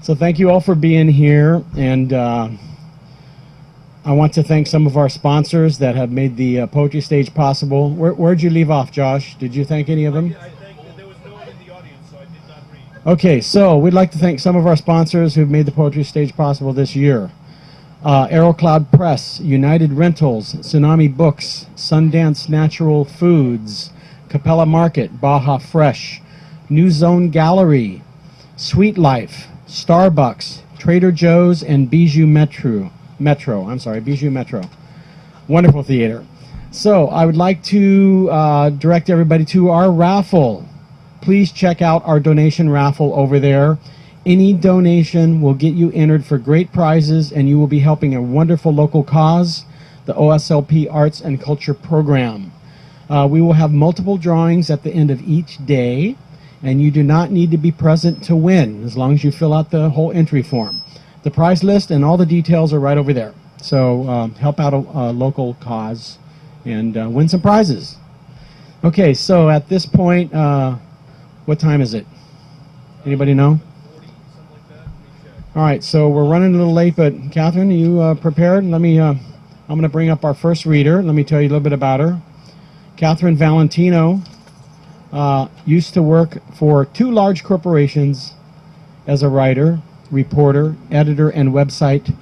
So thank you all for being here, and I want to thank some of our sponsors that have made the poetry stage possible. Where'd you leave off, Josh? Did you thank any of them? I thanked, there was no one in the audience, so I did not read. Okay, so we'd like to thank some of our sponsors who've made the poetry stage possible this year. Arrowcloud Press, United Rentals, Tsunami Books, Sundance Natural Foods, Capella Market, Baja Fresh, New Zone Gallery, Sweet Life, Starbucks, Trader Joe's, and Bijou Metro. Bijou Metro. Wonderful theater. So I would like to direct everybody to our raffle. Please check out our donation raffle over there. Any donation will get you entered for great prizes, and you will be helping a wonderful local cause, the OSLP Arts and Culture Program. We will have multiple drawings at the end of each day, and you do not need to be present to win, as long as you fill out the whole entry form. The prize list and all the details are right over there. So help out a local cause and win some prizes. Okay, so at this point, what time is it? Anybody know? 40, something like that. Let me check. All right, so we're running a little late, but Katharine, are you prepared? I'm going to bring up our first reader. Let me tell you a little bit about her. Katharine Valentino used to work for 2 large corporations as a writer, reporter, editor, and website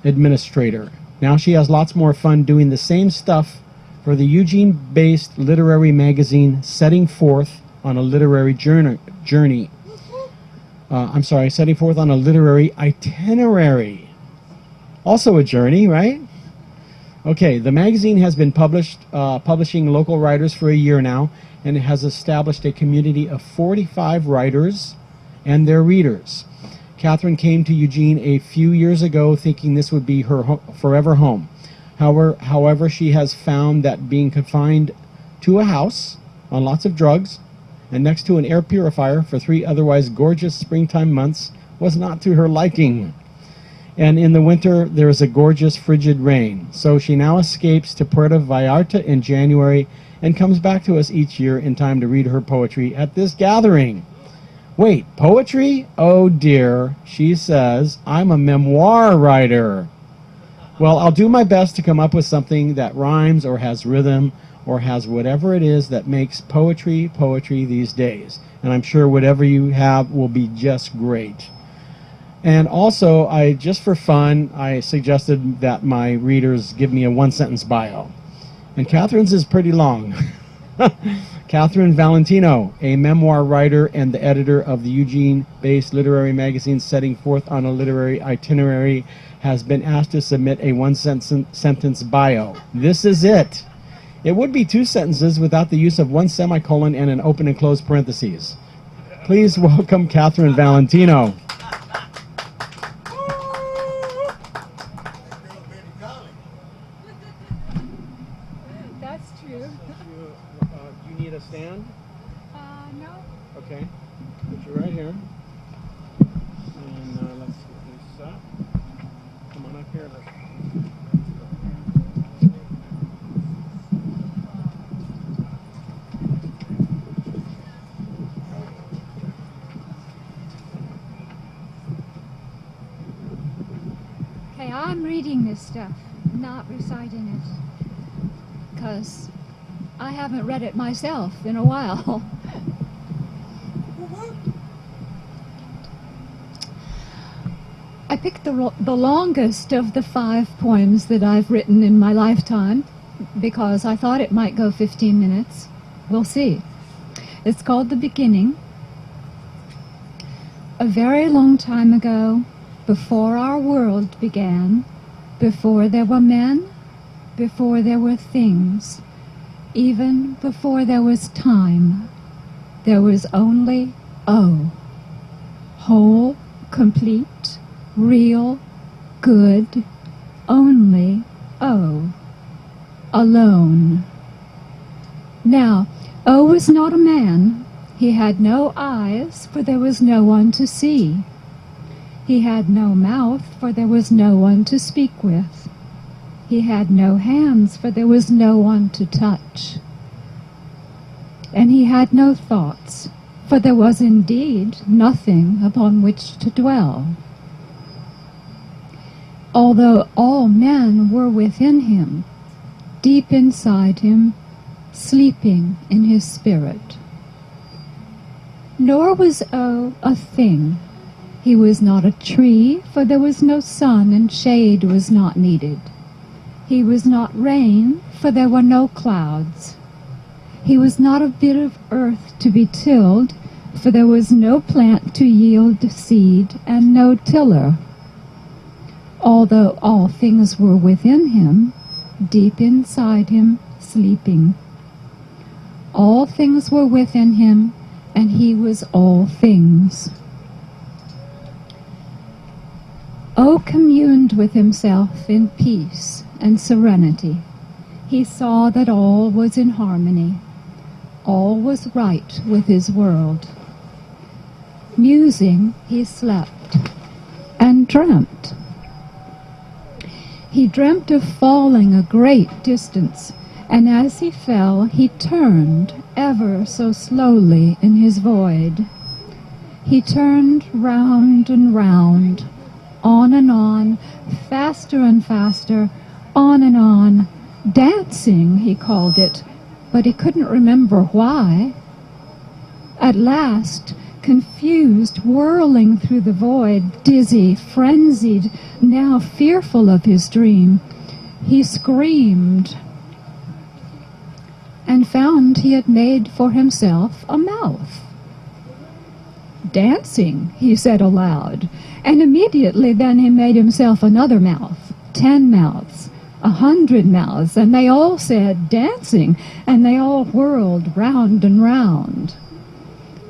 administrator. Now she has lots more fun doing the same stuff for the Eugene-based literary magazine Setting Forth on a Literary Journey. Setting Forth on a Literary Itinerary. Also a journey, right? Okay, the magazine has been publishing local writers for a year now, and it has established a community of 45 writers and their readers. Katharine came to Eugene a few years ago thinking this would be her forever home. However, she has found that being confined to a house on lots of drugs and next to an air purifier for 3 otherwise gorgeous springtime months was not to her liking. And in the winter, there is a gorgeous frigid rain. So she now escapes to Puerto Vallarta in January and comes back to us each year in time to read her poetry at this gathering. Wait, poetry? Oh dear, she says, I'm a memoir writer. Well, I'll do my best to come up with something that rhymes or has rhythm or has whatever it is that makes poetry poetry these days. And I'm sure whatever you have will be just great. And also, just for fun, I suggested that my readers give me a 1-sentence bio. And Katharine's is pretty long. Katharine Valentino, a memoir writer and the editor of the Eugene-based literary magazine Setting Forth on a Literary Itinerary, has been asked to submit a 1-sentence bio. This is it. It would be 2 sentences without the use of 1 semicolon and an open and closed parentheses. Please welcome Katharine Valentino. That's true. Do you need a stand? No. Okay. Put you right here. And let's get this up. Come on up here. Okay, I'm reading this stuff, not reciting it, because I haven't read it myself in a while. I picked the longest of the 5 poems that I've written in my lifetime because I thought it might go 15 minutes. We'll see. It's called The Beginning. A very long time ago, before our world began, before there were men, before there were things, even before there was time, there was only O. Whole, complete, real, good, only O. Alone. Now, O was not a man. He had no eyes, for there was no one to see. He had no mouth, for there was no one to speak with. He had no hands, for there was no one to touch. And he had no thoughts, for there was indeed nothing upon which to dwell. Although all men were within him, deep inside him, sleeping in his spirit. Nor was O a thing. He was not a tree, for there was no sun and shade was not needed. He was not rain, for there were no clouds. He was not a bit of earth to be tilled, for there was no plant to yield seed and no tiller. Although all things were within him, deep inside him, sleeping. All things were within him, and he was all things. O communed with himself in peace and serenity. He saw that all was in harmony. All was right with his world. Musing, he slept and dreamt. He dreamt of falling a great distance, and as he fell, he turned ever so slowly in his void. He turned round and round, on and on, faster and faster, on and on, dancing, he called it, but he couldn't remember why. At last, confused, whirling through the void, dizzy, frenzied, now fearful of his dream, he screamed and found he had made for himself a mouth. Dancing, he said aloud, and immediately then he made himself another mouth, 10 mouths, 100 mouths, and they all said dancing, and they all whirled round and round.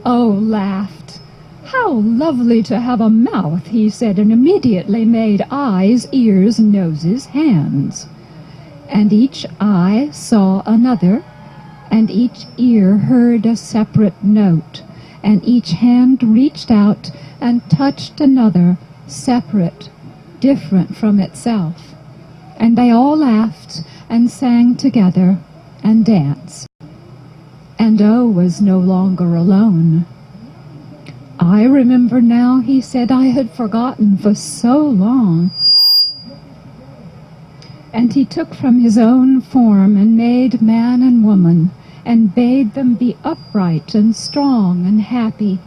Oh laughed. How lovely to have a mouth, he said, and immediately made eyes, ears, noses, hands. And each eye saw another, and each ear heard a separate note, and each hand reached out and touched another, separate, different from itself. And they all laughed and sang together and danced. And O was no longer alone. I remember now, he said, I had forgotten for so long. And he took from his own form and made man and woman, and bade them be upright and strong and happy.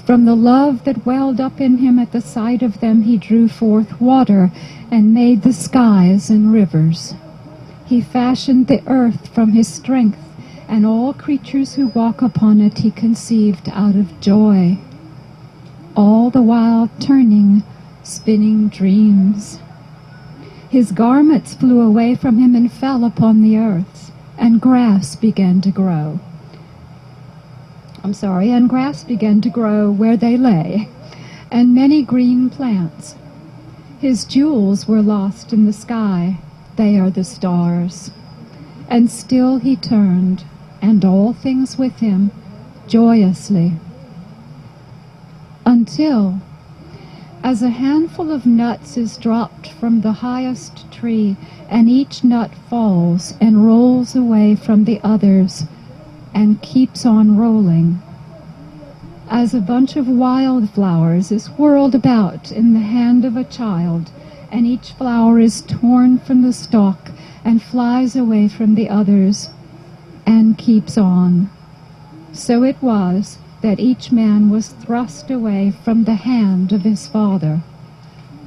From the love that welled up in him at the sight of them he drew forth water, and made the skies and rivers. He fashioned the earth from his strength, and all creatures who walk upon it he conceived out of joy, all the while turning, spinning dreams. His garments flew away from him and fell upon the earth, and grass began to grow. And grass began to grow where they lay, and many green plants. His jewels were lost in the sky, they are the stars. And still he turned, and all things with him, joyously. Until, as a handful of nuts is dropped from the highest tree, and each nut falls and rolls away from the others, and keeps on rolling, as a bunch of wildflowers is whirled about in the hand of a child, and each flower is torn from the stalk and flies away from the others, and keeps on. So it was that each man was thrust away from the hand of his father.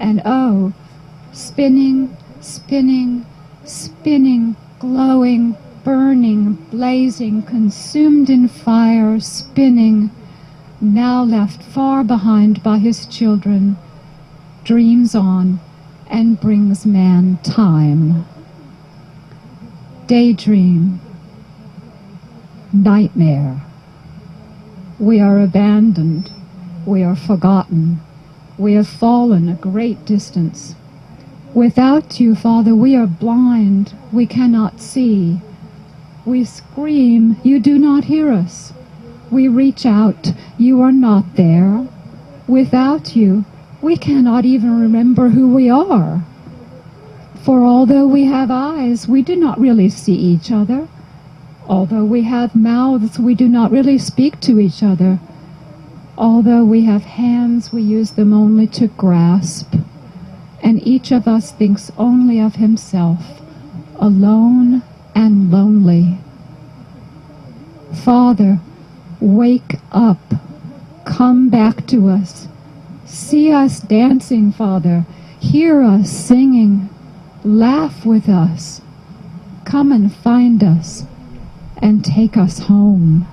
And oh, spinning, spinning, spinning, glowing, burning, blazing, consumed in fire, spinning, now left far behind by his children, dreams on and brings man time. Daydream, nightmare. We are abandoned, we are forgotten, we have fallen a great distance. Without you, Father, we are blind, we cannot see. We scream, you do not hear us. We reach out, you are not there. Without you, we cannot even remember who we are. For although we have eyes, we do not really see each other. Although we have mouths, we do not really speak to each other. Although we have hands, we use them only to grasp. And each of us thinks only of himself, alone and lonely. Father, wake up. Come back to us. See us dancing, Father. Hear us singing. Laugh with us. Come and find us and take us home.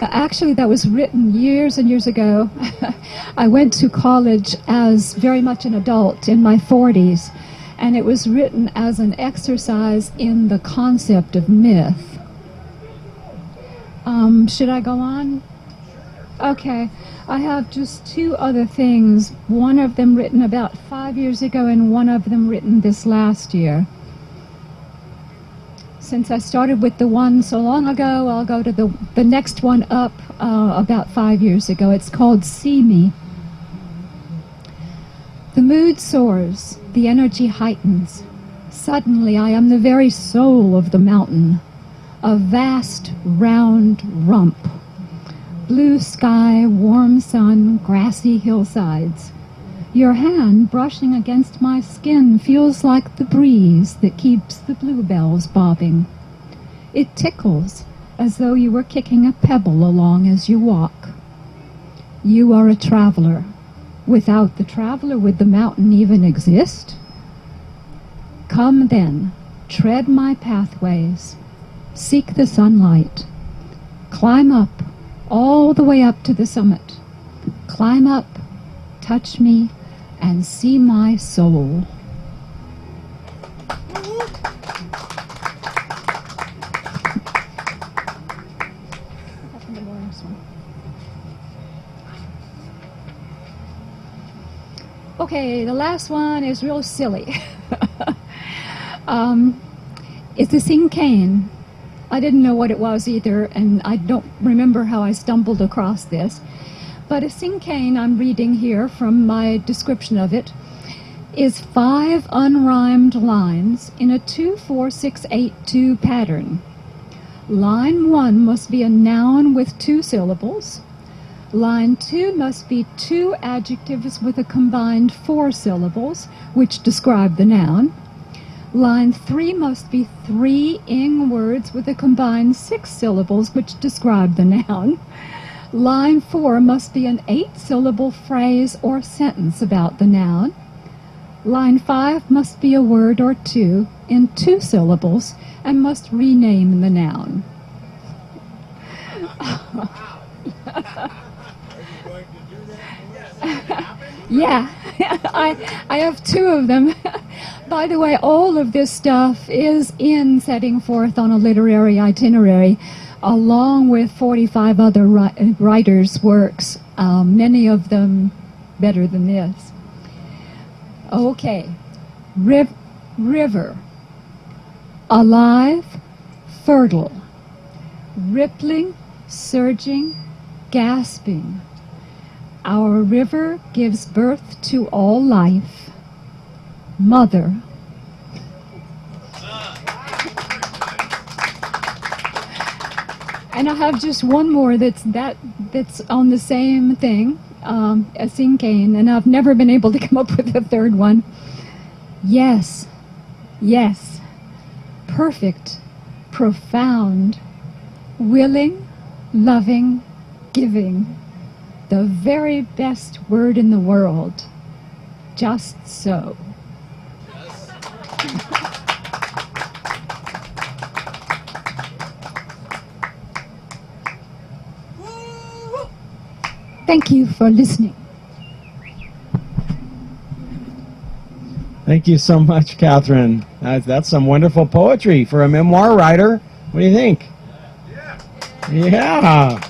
Actually, that was written years and years ago. I went to college as very much an adult in my 40s, and it was written as an exercise in the concept of myth. Should I go on? Okay. I have just two other things, one of them written about 5 years ago and one of them written this last year. Since I started with the one so long ago, I'll go to the next one up about 5 years ago. It's called See Me. The mood soars, the energy heightens. Suddenly I am the very soul of the mountain, a vast round rump. Blue sky, warm sun, grassy hillsides. Your hand brushing against my skin feels like the breeze that keeps the bluebells bobbing. It tickles as though you were kicking a pebble along as you walk. You are a traveler. Without the traveler, would the mountain even exist? Come then, tread my pathways, seek the sunlight, climb up, all the way up to the summit. Climb up, touch me, and see my soul. Okay, the last one is real silly. It's a cinquain. I didn't know what it was either, and I don't remember how I stumbled across this. But a cinquain, I'm reading here from my description of it, is 5 unrhymed lines in a 2-4-6-8-2 pattern. Line 1 must be a noun with 2 syllables. Line 2 must be 2 adjectives with a combined 4 syllables, which describe the noun. Line 3 must be 3 ing words with a combined 6 syllables, which describe the noun. Line 4 must be an 8-syllable phrase or sentence about the noun. Line 5 must be a word or 2 in 2 syllables and must rename the noun. Yeah, I have 2 of them. By the way, all of this stuff is in Setting Forth on a Literary Itinerary, along with 45 other writers' works, many of them better than this. Okay, river, alive, fertile, rippling, surging, gasping. Our river gives birth to all life. Mother. And I have just one more that's on the same thing, a cinquain, and I've never been able to come up with a third one. Yes, yes, perfect, profound, willing, loving, giving. The very best word in the world. Just so. Thank you for listening. Thank you so much, Katharine. That's some wonderful poetry for a memoir writer. What do you think? Yeah.